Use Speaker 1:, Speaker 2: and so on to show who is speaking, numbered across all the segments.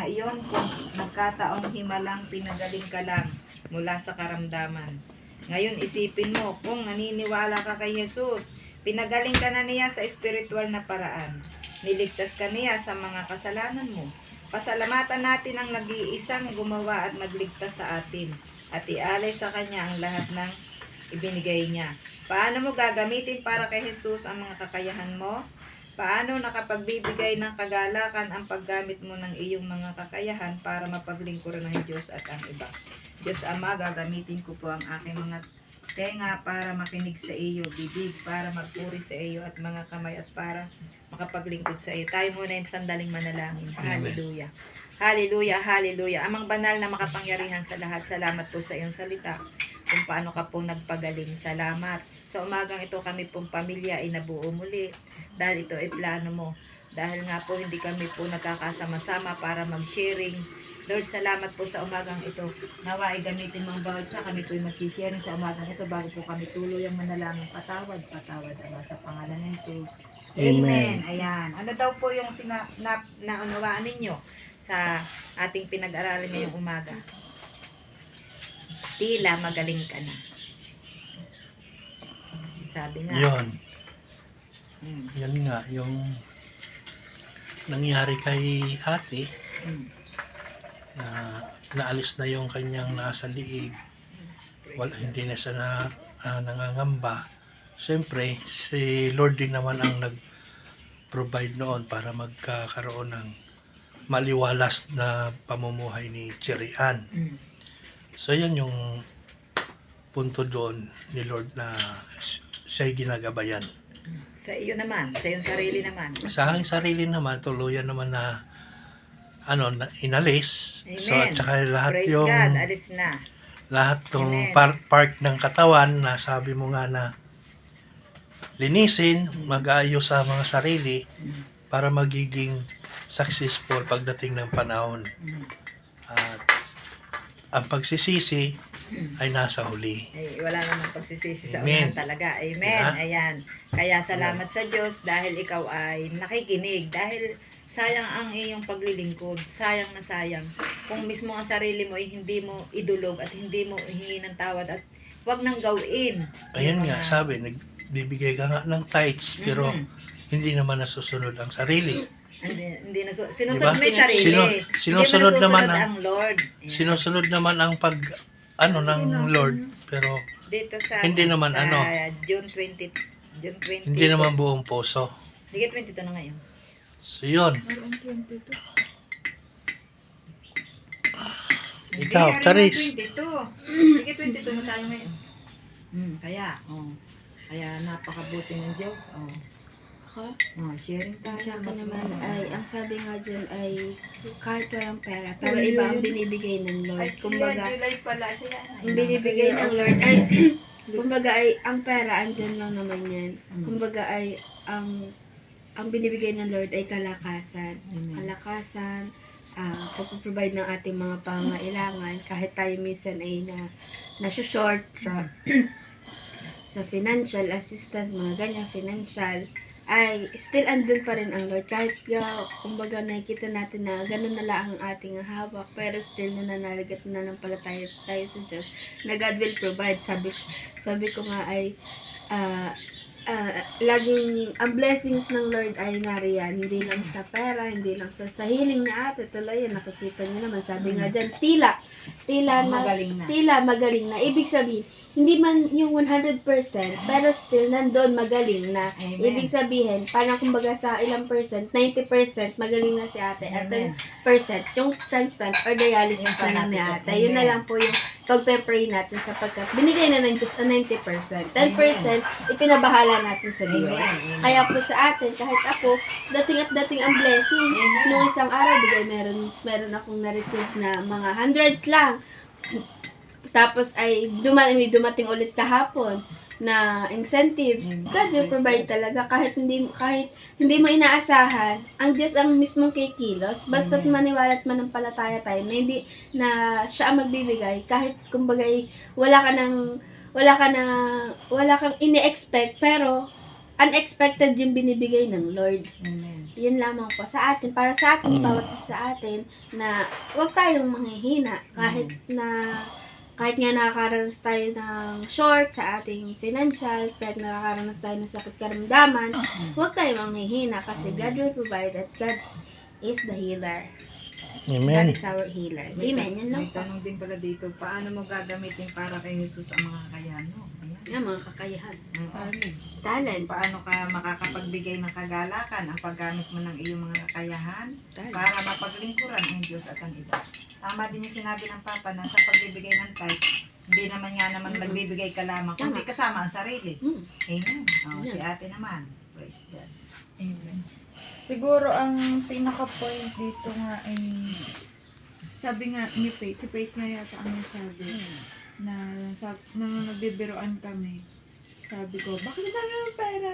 Speaker 1: nga iyon kung nagkataong himalang pinagaling ka lang mula sa karamdaman. Ngayon isipin mo kung naniniwala ka kay Jesus, pinagaling ka na niya sa espiritual na paraan. Niligtas ka niya sa mga kasalanan mo. Pasalamatan natin ang nag-iisang gumawa at nagligtas sa atin at ialay sa Kanya ang lahat ng ibinigay niya. Paano mo gagamitin para kay Jesus ang mga kakayahan mo? Paano nakapagbibigay ng kagalakan ang paggamit mo ng iyong mga kakayahan para mapaglingkuran ng Diyos at ang iba? Diyos Ama, gagamitin ko po ang aking mga tenga para makinig sa iyo, bibig para magpuri sa iyo at mga kamay at para makapaglingkod sa iyo. Tayo muna yung sandaling manalangin. Hallelujah. Hallelujah, hallelujah. Amang banal na makapangyarihan sa lahat, salamat po sa iyong salita kung paano ka po nagpagaling. Salamat. Sa umagang ito kami pong pamilya ay nabuo muli dahil ito ay plano mo. Dahil nga po hindi kami po nagkakasama-sama para mag-sharing. Lord, salamat po sa umagang ito. Nawa ay gamitin mong bawat sa kami po yung mag-sharing sa umagang ito bago po kami tuloy ang manalangin. Patawad, Ama, sa pangalan ng Jesus. Amen. Ayan. Ano daw po yung naunawaan ninyo sa ating pinag-aralan ngayong umaga? Tila magaling ka na. Sabi nga.
Speaker 2: Yun. Yan nga, yung nangyari kay ate, na naalis na yung kanyang nasa liig. Hindi na siya nangangamba. Siyempre, si Lord din naman ang nag-provide noon para magkakaroon ng maliwalas na pamumuhay ni Cherry Ann. So, yan yung punto doon ni Lord na siya'y ginagabayan.
Speaker 1: Sa iyo naman, sa iyong sarili naman.
Speaker 2: Sa aking sarili naman, tuluyan naman na inalis.
Speaker 1: Amen.
Speaker 2: So, at saka lahat
Speaker 1: Praise
Speaker 2: yung
Speaker 1: God, alis na.
Speaker 2: lahat ng
Speaker 1: Amen.
Speaker 2: part ng katawan na sabi mo nga na linisin, mag-aayos sa mga sarili para magiging successful pagdating ng panahon. At ang pagsisisi ay nasa huli.
Speaker 1: Ay, wala namang pagsisisi sa
Speaker 2: Amen.
Speaker 1: unahan talaga. Amen.
Speaker 2: Diba?
Speaker 1: Ayan. Kaya salamat sa Diyos dahil ikaw ay nakikinig. Dahil sayang ang iyong paglilingkod. Sayang na sayang. Kung mismo ang sarili mo ay hindi mo idulog at hindi mo hihingi ng tawad at wag nang gawin.
Speaker 2: Ayun nga, sabi, nagbibigay ka nga ng tithes, pero hindi naman nasusunod ang sarili.
Speaker 1: Hindi na sinusunod
Speaker 2: Diba?
Speaker 1: mo yung sarili.
Speaker 2: Sinusunod
Speaker 1: Hindi mo
Speaker 2: naman
Speaker 1: ang Lord. Ayan.
Speaker 2: Sinusunod naman ang ng Lord, pero
Speaker 1: Dito sa
Speaker 2: hindi naman
Speaker 1: sa
Speaker 2: ano.
Speaker 1: June 20. June 20.
Speaker 2: hindi naman buong puso.
Speaker 1: Sige, 22 na ngayon.
Speaker 2: So yun,
Speaker 1: Hindi,
Speaker 2: ikaw,
Speaker 1: ari
Speaker 2: Charis.
Speaker 1: ng 22. Sige, 22 na tayo ngayon. Kaya napakabuti ng Diyos.
Speaker 3: Ako,
Speaker 1: Sharing tayo.
Speaker 3: sa akin naman ay, ang sabi nga dyan ay kahit walang pera, pero iba ang binibigay ng Lord. Kumbaga,
Speaker 1: July pala siya.
Speaker 3: ang binibigay ng Lord ay, kumbaga ay, ang pera, andyan lang naman yan. Kumbaga ay, ang binibigay ng Lord ay kalakasan. Kalakasan, pagpaprovide ng ating mga pangailangan, kahit tayo minsan ay na-short sa sa financial assistance, mga ganyan, financial, ay still andun pa rin ang Lord. Kahit kumbaga nakikita natin na ganun na lang ang ating hawak, pero still nananalagat na ng pala tayo sa Diyos na God will provide. Sabi ko nga ay laging ang blessings ng Lord ay nariyan, hindi lang sa pera, hindi lang sa hiling ni ate. Tuloy yan, nakikita niyo naman, sabi nga dyan, tila magaling na. Ibig sabihin, hindi man yung 100%, pero still nandun magaling na.
Speaker 1: Amen.
Speaker 3: Ibig sabihin, parang kumbaga sa ilang percent, 90% magaling na si ate. At 10% yung transplant or dialysis pa na ni ate. Yun na lang po yung pagpe-pray natin sapagkat binigay na ng Diyos ang 90%. 10% ipinabahala natin sa Diyos.
Speaker 1: Amen.
Speaker 3: Kaya po sa atin, kahit ako, dating at dating ang blessings. Nung isang araw, meron akong na-receive na mga hundreds lang. Tapos ay dumating ulit kahapon na incentives. God will provide talaga kahit hindi mo inaasahan. Ang Diyos ang mismong kikilos. Basta't maniwala at manampalataya tayo na hindi na siya ang magbibigay kahit kumbaga wala kang ini-expect pero unexpected yung binibigay ng Lord.
Speaker 1: Amen.
Speaker 3: Yun lamang po sa atin, para sa atin, bawat isa sa atin, na huwag tayong manghihina kahit nga nakakaranas tayo ng short sa ating financial, kahit nakakaranas tayo ng sakit karamdaman, huwag tayong manghihina kasi God will provide at God is the healer. God
Speaker 2: Amen.
Speaker 3: is our healer. Amen. Yan lang
Speaker 1: May
Speaker 3: po.
Speaker 1: tanong din pala dito, paano mo gagamitin para kay Jesus ang mga kakayahan mo? Ayan.
Speaker 3: Yan, mga kakayahan.
Speaker 1: Talent.
Speaker 3: Talents.
Speaker 1: Paano ka makakapagbigay ng kagalakan ang paggamit mo ng iyong mga kakayahan para mapaglingkuran ang Diyos at ang iba. Tama din yung sinabi ng Papa na sa pagbibigay ng tithe, hindi naman nga naman nagbibigay ka lamang, kundi kasama ang sarili. Amen. Si ate naman. Praise God.
Speaker 4: Amen. Siguro ang pinaka-point dito nga ay sabi nga ni Faith, si Faith nga yata ang nasabi nung nagbibiroan kami. Sabi ko, bakit ang dami ng pera?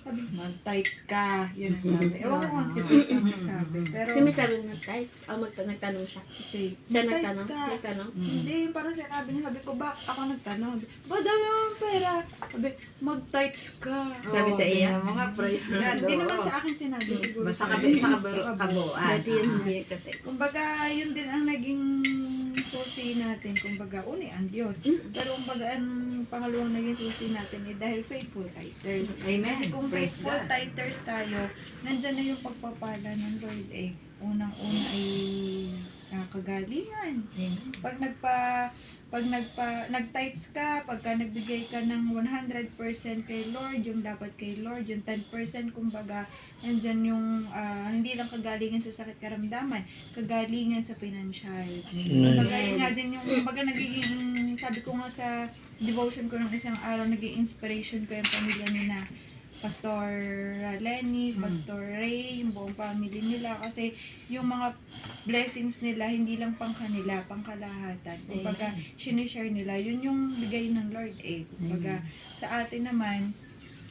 Speaker 4: Sabi ko, mag-tithes ka. Yan ang sabi. Ewan ko kung si Faith ang nasabi. Pero
Speaker 3: Sumisabi ng tithes, nagtanong siya.
Speaker 4: si Faith,
Speaker 3: Siya
Speaker 4: mag-tithes
Speaker 3: nagtanong.
Speaker 4: ka.
Speaker 3: Nagtanong.
Speaker 4: Hindi, parang sinabi niya, sabi ko, ako nagtanong. Ba, dami ng pera. Sabi, mag-tithes ka.
Speaker 3: Sabi sa iya?
Speaker 1: Mga praise God.
Speaker 4: Hindi naman sa akin sinabi siguro.
Speaker 1: Basta
Speaker 4: sa
Speaker 1: kabuuan.
Speaker 3: Dati yun hindi nagtatay.
Speaker 4: Kumbaga, yun din ang naging susi natin. Kumbaga, uni ang Diyos. Pero kumbaga, ang pangalawang naging susi natin ay dahil faithful tithers.
Speaker 1: Amen.
Speaker 4: Kasi kung
Speaker 1: Praise
Speaker 4: faithful
Speaker 1: God.
Speaker 4: tithers tayo, nandyan na yung pagpapala ng Lord eh. Unang-una ay kagalingan.
Speaker 1: Amen.
Speaker 4: Pag nag-tithes ka, pagka nagbigay ka ng 100% kay Lord, yung dapat kay Lord, yung 10% kumbaga, nandyan yung hindi lang kagalingan sa sakit karamdaman, kagalingan sa financial. Kumbaga, yun nga din yung, kumbaga nagiging, sabi ko nga sa devotion ko ng isang araw, naging inspiration ko yung pamilya ni na Pastor Lenny, Pastor Ray, yung buong family nila kasi yung mga blessings nila hindi lang pang kanila, pang kalahatan. Kumbaga, sinishare nila, yun yung bigay ng Lord eh. Kumbaga, sa atin naman,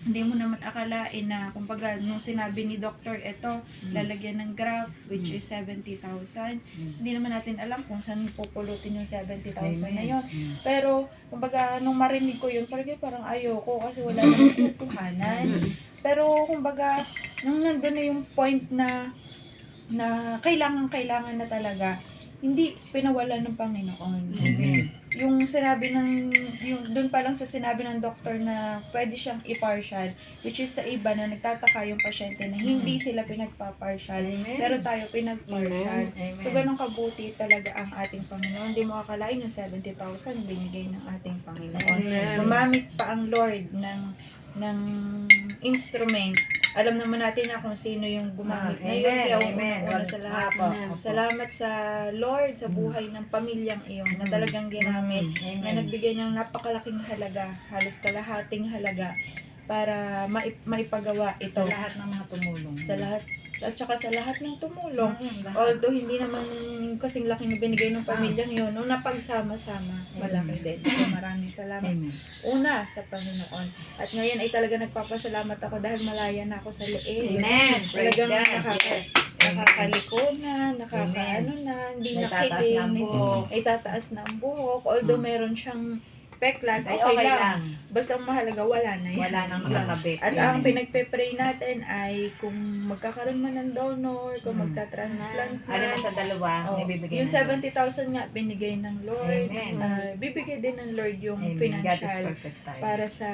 Speaker 4: hindi mo naman akalain na, kumbaga, nung sinabi ni Doctor, eto, lalagyan ng graph, which is 70,000. Hindi naman natin alam kung saan pupulutin yung 70,000 na yun. Pero, kumbaga, nung marinig ko yun, parang ayoko kasi wala nang tutuhanan. Pero, kumbaga, nung nandun na yung point na kailangan na talaga, hindi pinawala ng Panginoon. Yung sinabi yung doon pa lang sa sinabi ng doktor na pwede siyang i-partial, which is sa iba na nagtataka yung pasyente na hindi sila pinagpa-partial, pero tayo pinag-partial.
Speaker 1: Amen.
Speaker 4: So, ganun kabuti talaga ang ating Panginoon. Hindi mo akalain yung 70,000 binigay ng ating Panginoon.
Speaker 3: Amen.
Speaker 4: Gumamit pa ang Lord ng instrument. Alam naman natin na kung sino yung gumamit na yun. Kaya una sa lahat. Salamat sa Lord, sa buhay ng pamilyang iyon na talagang ginamit, na nagbigay ng napakalaking halaga, halos kalahating halaga, para maipagawa ito.
Speaker 1: Sa lahat ng mga tumulong.
Speaker 4: Sa lahat, at saka sa lahat ng tumulong. Although hindi naman kasing laki na binigay ng pamilyang yun, nung napagsama-sama, malaki din. So, maraming salamat.
Speaker 1: Amen.
Speaker 4: Una, sa Panginoon. At ngayon ay talaga nagpapasalamat ako dahil malaya na ako sa liig.
Speaker 1: Amen. Praise
Speaker 4: Talagang
Speaker 1: God. Yes.
Speaker 4: nakakaliko na, nakakaano na, hindi
Speaker 1: May tataas na ang
Speaker 4: nakiling,
Speaker 1: buhok.
Speaker 4: ay tataas na ang buhok. Although meron siyang peklat,
Speaker 1: Ay,
Speaker 4: okay,
Speaker 1: okay
Speaker 4: lang.
Speaker 1: lang.
Speaker 4: Basta ang mahalaga, wala na yan.
Speaker 1: Wala nang kakabit.
Speaker 4: At ang pinagpe-pray natin ay kung magkakaroon man ng donor, kung magta-transplant
Speaker 1: Ano na
Speaker 4: man,
Speaker 1: sa dalawa,
Speaker 4: oh,
Speaker 1: ibibigay
Speaker 4: yung
Speaker 1: ng Lord.
Speaker 4: 70,000 nga binigay ng Lord.
Speaker 1: Amen.
Speaker 4: Bibigay din ng Lord yung
Speaker 1: Amen. God is
Speaker 4: financial
Speaker 1: perfect time.
Speaker 4: para sa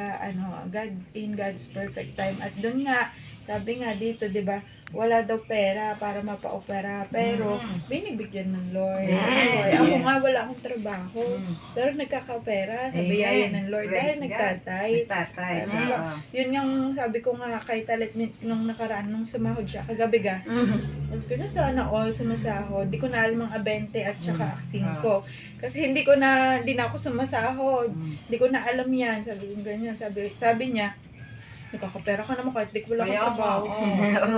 Speaker 4: God in God's perfect time. At doon nga, sabi nga dito, 'di ba? Wala daw pera para mapa-opera, pero binibigyan ng Lord.
Speaker 1: Yes.
Speaker 4: Ako nga wala akong trabaho, pero nagkakapera sa
Speaker 1: Amen.
Speaker 4: biyaya ng Lord
Speaker 1: Praise
Speaker 4: dahil
Speaker 1: God.
Speaker 4: nagtatay.
Speaker 1: Tatay.
Speaker 4: Ano ba? Yun yung sabi ko nga kay Talit nung nakaraan, nung sumahod siya, kagabi ga. Sabi ko na sana all sumasahod. Di ko na alam ang 20 at saka 5. Kasi hindi na ako sumasahod. Hindi ko na alam yan. Sabi ko ganyan. Sabi niya, nakakapera ka naman kahit di ko wala kang trabaho.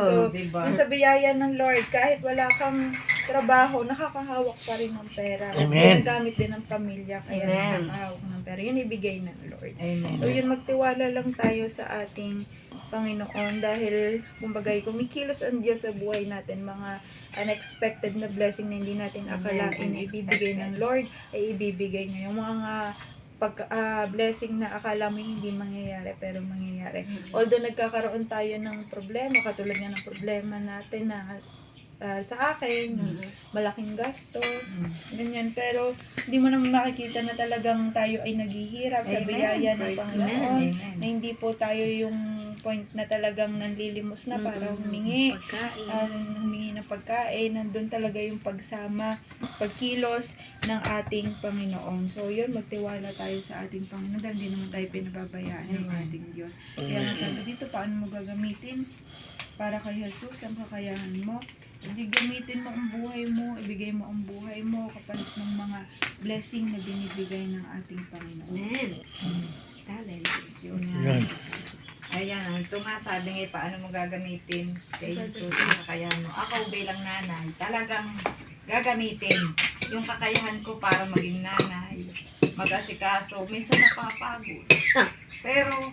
Speaker 4: So,
Speaker 1: diba?
Speaker 4: yun sa biyaya ng Lord, kahit wala kang trabaho, nakakahawak pa rin ng pera.
Speaker 2: Amen.
Speaker 4: Yung gamit din ng pamilya, kaya
Speaker 3: Amen.
Speaker 4: nakakahawak ng pera. Yun ibigay ng Lord.
Speaker 1: Amen.
Speaker 4: So yun, magtiwala lang tayo sa ating Panginoon dahil kumbaga kumikilos ang Diyos sa buhay natin, mga unexpected na blessing na hindi natin akalain na ibibigay ng Lord, ay ibibigay niya. Yung mga blessing na akala mo hindi mangyayari pero mangyayari. Although nagkakaroon tayo ng problema, katulad nga ng problema natin na sa akin, yung malaking gastos, ganyan. Pero hindi mo naman makikita na talagang tayo ay naghihirap sa
Speaker 1: Amen.
Speaker 4: biyaya ng
Speaker 1: Praise
Speaker 4: Panginoon.
Speaker 1: Amen.
Speaker 4: Na hindi po tayo yung point na talagang nanlilimos na para humingi. Humingi ng pagkain. Nandun talaga yung pagsama, pagkilos ng ating Panginoon. So yun, magtiwala tayo sa ating Panginoon dahil hindi naman tayo pinababayaan ng
Speaker 1: Amen.
Speaker 4: ating Diyos. Kaya nga sabi dito, paano mo gagamitin para kay Jesus ang kakayahan mo? Hindi gamitin mo ang buhay mo, ibigay mo ang buhay mo kapalit ng mga blessing na binibigay ng ating Panginoon.
Speaker 3: Amen. Talents.
Speaker 4: Diyos.
Speaker 2: Yan.
Speaker 1: Ayan, ito nga sabi nga, paano mo gagamitin kay Jesus ang kakayahan mo. Ako bilang nanay, talagang gagamitin yung kakayahan ko para maging nanay, mag-asikaso. Minsan napapagod. Pero,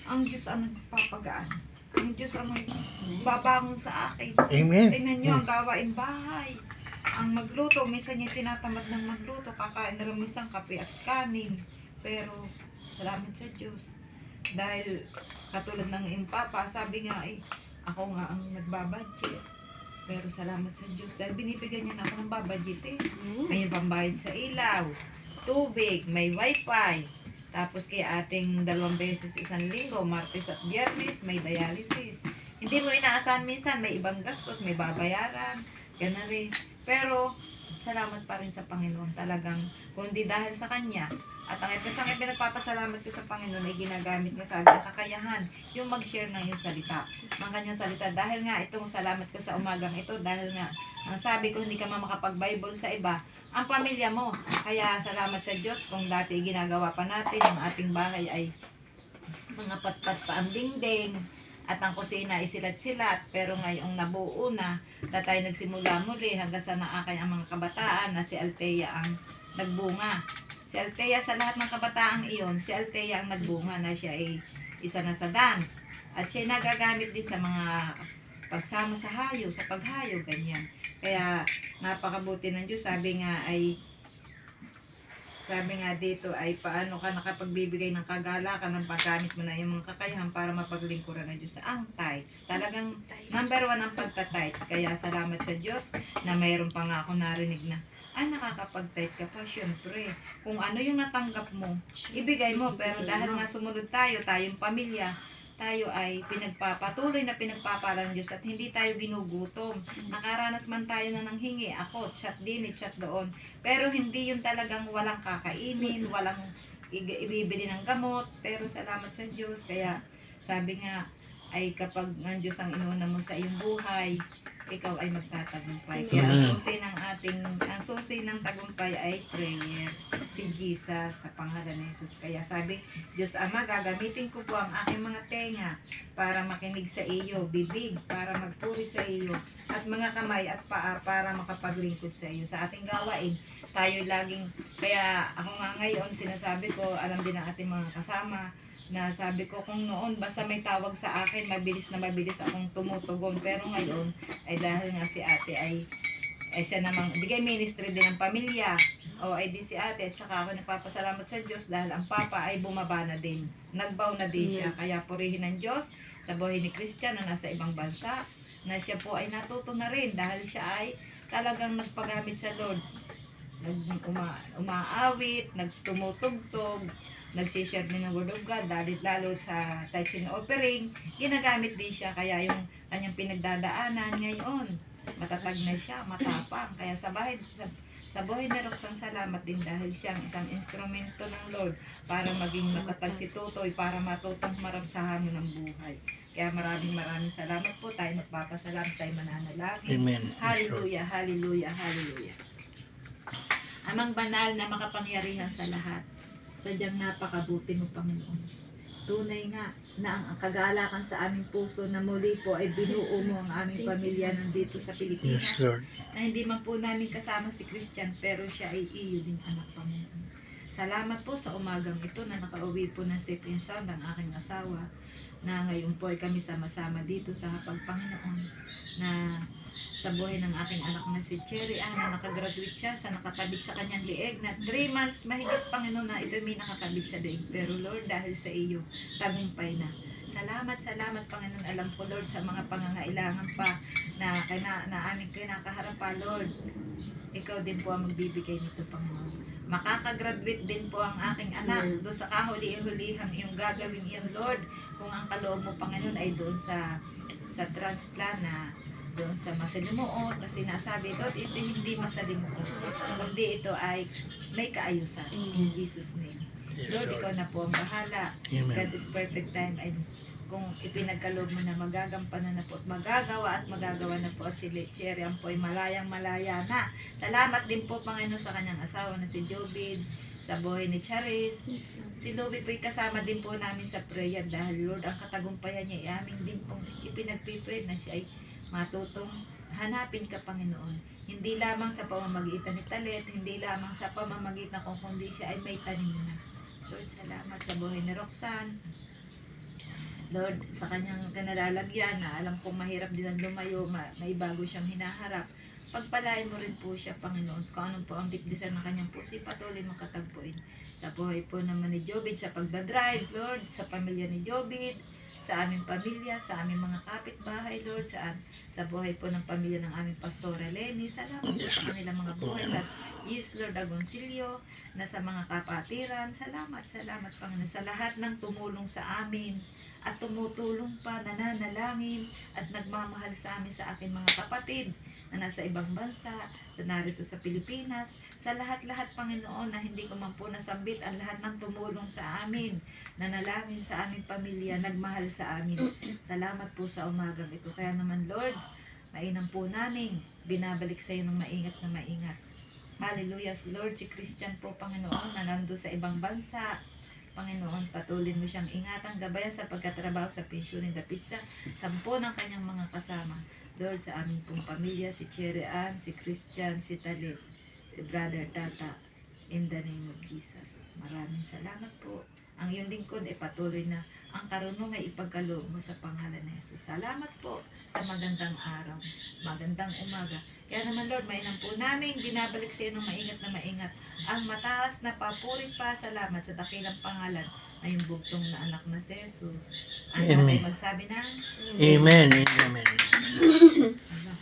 Speaker 1: ang Diyos ang nagpapagaan. Ang Diyos ang babangon sa akin.
Speaker 2: Amen.
Speaker 1: Tingnan nyo ang gawain bahay. Ang magluto, minsan yung tinatamad ng magluto, kakain na rin minsan kape at kanin. Pero, salamat sa Diyos. Dahil, katulad ng iyong papa, sabi nga ako nga ang nagbabudget. Pero salamat sa Diyos. Dahil binibigyan niya na ako ng babudget May pambayad sa ilaw, tubig, may wifi. Tapos kay ating 2 beses isang linggo, Martes at Biyernes, may dialysis. Hindi mo inaasahan minsan, may ibang gastos, may babayaran, gano'n rin. Pero, salamat pa rin sa Panginoon. Talagang, kundi dahil sa Kanya, at ang pinagpapasalamat ko sa Panginoon ay ginagamit niya sabi ang kakayahan, yung mag-share ng yung salita, ng kanyang salita. Dahil nga, itong salamat ko sa umagang ito, dahil nga, ang sabi ko, hindi ka makapag-Bible sa iba, ang pamilya mo. Kaya salamat sa Diyos kung dati ginagawa pa natin, ang ating bahay ay mga patpat pa ang dingding, at ang kusina ay silat-silat. Pero ngayong nabuo na tayo nagsimula muli hanggang sa naakay ang mga kabataan na si Althea ang nagbunga. Si Althea sa lahat ng kabataan iyon, si Althea ang nagbunga na siya ay isa na sa dance. At siya ay nagagamit din sa mga pagsama sa hayo, sa paghayo, ganyan. Kaya napakabuti ng Diyos. Sabi nga dito ay paano ka nakapagbibigay ng kagalakan ng paggamit mo na yung mga kakayahan para mapaglingkuran ng Diyos. Ang tithes. Talagang number 1 ang pagta-tithes. Kaya salamat sa Diyos na mayroon pa nga ako narinig na nakakapag-tithes ka pa. Siyempre, kung ano yung natanggap mo, ibigay mo. Pero dahil nga sumunod tayong pamilya, tayo ay patuloy na pinagpapala ng Diyos at hindi tayo ginugutom. Nakaranas man tayo na nanghingi. Ako, chat din, chat doon. Pero hindi yun talagang walang kakainin, walang ibibili ng gamot. Pero salamat sa Diyos. Kaya sabi nga, ay kapag ang Diyos ang inuna mo sa iyong buhay, ikaw ay magtatagumpay. Kaya ang susi ng tagumpay ay prayer. Si Jesus sa pangalan ni Jesus. Kaya sabi, Diyos Ama, gagamitin ko po ang aking mga tenga para makinig sa iyo, bibig para magpuri sa iyo, at mga kamay at paa para makapaglingkod sa iyo. Sa ating gawain, tayo laging, kaya ako nga ngayon, sinasabi ko, alam din ng ating mga kasama, na sabi ko kung noon basta may tawag sa akin, mabilis akong tumutugon. Pero ngayon, ay dahil nga si ate ay siya namang bigay ministry din ng pamilya, o ay di si ate, at saka ako nagpapasalamat sa Diyos dahil ang papa ay bumaba na din, nagbow na din siya. Kaya purihin ng Diyos sa buhay ni Christian na nasa ibang bansa, na siya po ay natuto na rin dahil siya ay talagang nagpagamit sa Lord, umaawit, nagtumutugtog, nagsishare din ng Word of God, lalo sa teaching offering, ginagamit din siya. Kaya yung kanyang pinagdadaanan ngayon, matatag na siya, matapang. Kaya sa buhay ni Roxanne, salamat din dahil siyang isang instrumento ng Lord para maging matatag si Tutoy, para matutong marap sa hamon ng buhay. Kaya maraming salamat po. Tayo magpapasalamat, tayo mananalangin.
Speaker 2: Amen.
Speaker 1: Hallelujah, hallelujah, hallelujah. Amang banal na makapangyarihan sa lahat, sadyang napakabuti mo, Panginoon. Tunay nga na ang kagalakan sa aming puso na muli po ay binuo mo ang aming pamilya nandito sa Pilipinas.
Speaker 2: Yes, Lord.
Speaker 1: Na hindi man po namin kasama si Christian, pero siya ay iyo din, anak, Panginoon. Salamat po sa umagang ito na nakauwi po ng safe and sound ang aking asawa, na ngayon po ay kami sama-sama dito sa hapag Panginoon, na sa buhay ng aking anak na si Cherry Ann, na nakagraduate siya sa nakakabit sa kanyang lieg, na 3 months mahigit, Panginoon, na ito may nakakabit sa lieg. Pero Lord, dahil sa iyo, tagumpay na. Salamat, Panginoon. Alam ko, Lord, sa mga pangangailangan pa na aming kinakaharap pa, Lord. Ikaw din po ang magbibigay nito, Panginoon. Makakagraduate din po ang aking anak doon sa kahuli-hulihang iyong gagawin iyon, Lord. Kung ang kaloob mo, Panginoon, ay doon sa transplant, na doon sa masalimuot na sinasabi, Lord, ito hindi masalimuot, kundi ito ay may kaayusan. In Jesus' name.
Speaker 2: Yes,
Speaker 1: Lord,
Speaker 2: Lord.
Speaker 1: ikaw na po ang bahala.
Speaker 2: Amen.
Speaker 1: God is perfect time. And kung ipinagkaloob mo na, magagampanan na po at magagawa na po, at si Cherry Ann po ay malayang-malaya na. Salamat din po, Panginoon, sa kanyang asawa na si Jobid, sa buhay ni Charis. Si Louie po'y kasama din po namin sa prayer, dahil Lord, ang katagumpayan niya ay amin din pong ipinagpipray na siya ay matutong hanapin ka, Panginoon. Hindi lamang sa pamamagitan ni Talet, hindi lamang sa pamamagitan kung kundi siya ay may tanim na. Lord, salamat sa buhay ni Roxanne. Lord, sa kanyang kanalalagyan, na alam kong mahirap din ang lumayo, may bago siyang hinaharap. Pagpalain mo rin po siya, Panginoon, kung anong po ang bitbisan ng kanyang puso, patuloy makatagpuin. Sa buhay po naman ni Jobid, sa pagdadrive, Lord, sa pamilya ni Jobid, sa aming pamilya, sa aming mga kapitbahay, Lord, sa buhay po ng pamilya ng aming Pastora Lenny. Salamat po sa kanilang mga buhay, sa Lord Agoncillo, na sa mga kapatiran. Salamat, Panginoon, sa lahat ng tumulong sa amin at tumutulong pa, nananalangin at nagmamahal sa amin, sa aking mga kapatid na nasa ibang bansa, sa narito sa Pilipinas, sa lahat-lahat, Panginoon, na hindi ko man po nasambit ang lahat ng tumulong sa amin, nanalangin sa aming pamilya, nagmahal sa amin. Salamat po sa umagang ito. Kaya naman, Lord, mainam po namin binabalik sa iyo ng maingat na maingat. Hallelujah, Lord, si Christian po, Panginoon, na nando sa ibang bansa. Panginoon, patuloy mo siyang ingatan, gabayan sa pagkatrabaho sa pensyon ng Dapitsa, 10 ng kanyang mga kasama. Lord, sa aming pong pamilya, si Cherry Ann, si Christian, si Talit, si Brother Tata, in the name of Jesus. Maraming salamat po. Ang iyong lingkod ay patuloy na ang karunong ay ipagkaloob mo sa pangalan ni Jesus. Salamat po sa magandang araw, magandang umaga. Kaya naman, Lord, mainam po namin binabalik sa iyo ng maingat na maingat ang mataas na papuring pasalamat sa dakilang pangalan na yung bugtong na anak na si Jesus. Ang
Speaker 2: Amen.
Speaker 1: magsabi ng
Speaker 2: Amen. Amen.
Speaker 1: Allah.